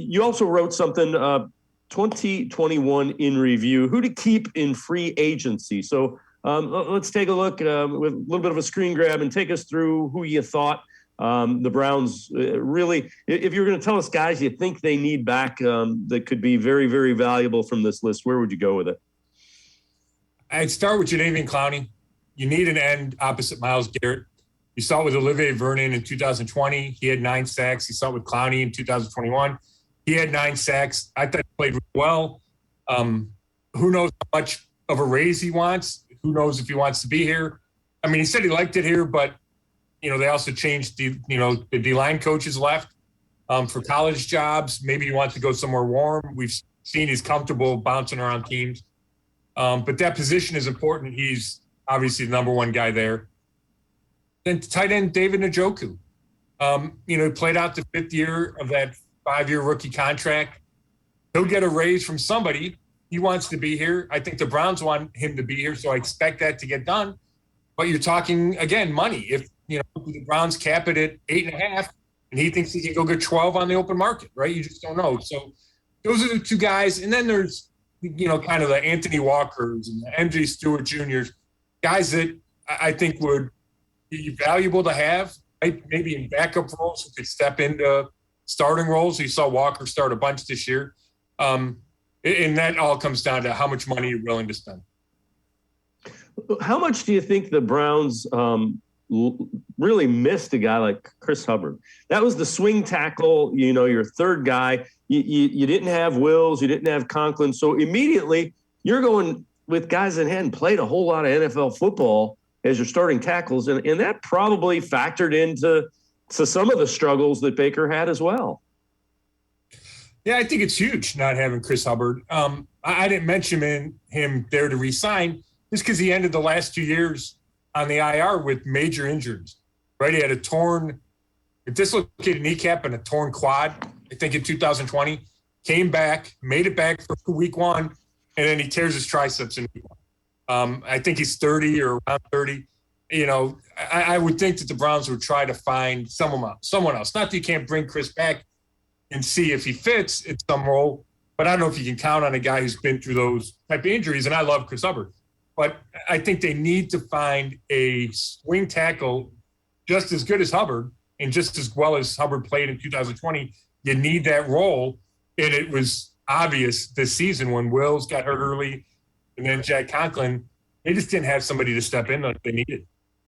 You also wrote something, 2021 in review, who to keep in free agency. So let's take a look with a little bit of a screen grab and take us through who you thought the Browns really, if you're going to tell us guys you think they need back that could be very, very valuable from this list, where would you go with it? I'd start with Jadeveon Clowney. You need an end opposite Myles Garrett. You saw it with Olivier Vernon in 2020. He had 9 sacks. You saw it with Clowney in 2021. He had 9 sacks. I thought he played really well. Who knows how much of a raise he wants? Who knows if he wants to be here? I mean, he said he liked it here, but, they also changed the D-line coaches left for college jobs. Maybe he wants to go somewhere warm. We've seen he's comfortable bouncing around teams. But that position is important. He's obviously the number one guy there. Then tight end David Njoku. He played out the 5th year of that 5-year rookie contract. He'll get a raise from somebody. He wants to be here. I think the Browns want him to be here, so I expect that to get done. But you're talking, again, money. If the Browns cap it at 8.5, and he thinks he can go get 12 on the open market, right? You just don't know. So those are the 2 guys. And then there's, kind of the Anthony Walkers and the MJ Stewart Jr.'s, guys that I think would be valuable to have, right? Maybe in backup roles who could step into starting roles. You saw Walker start a bunch this year. And that all comes down to how much money you're willing to spend. How much do you think the Browns really missed a guy like Chris Hubbard? That was the swing tackle, your third guy. You didn't have Wills, you didn't have Conklin. So immediately you're going with guys that hadn't played a whole lot of NFL football as your starting tackles. And that probably factored into some of the struggles that Baker had as well. Yeah, I think it's huge not having Chris Hubbard. I didn't mention him there to re-sign just because he ended the last 2 years on the IR with major injuries, right? He had a dislocated kneecap and a torn quad, I think in 2020, came back, made it back for week 1, and then he tears his triceps in week 1. I think he's 30 or around 30. I would think that the Browns would try to find someone else. Not that you can't bring Chris back and see if he fits in some role, but I don't know if you can count on a guy who's been through those type of injuries, and I love Chris Hubbard. But I think they need to find a swing tackle just as good as Hubbard and just as well as Hubbard played in 2020. You need that role, and it was obvious this season when Wills got hurt early and then Jack Conklin, they just didn't have somebody to step in like they needed.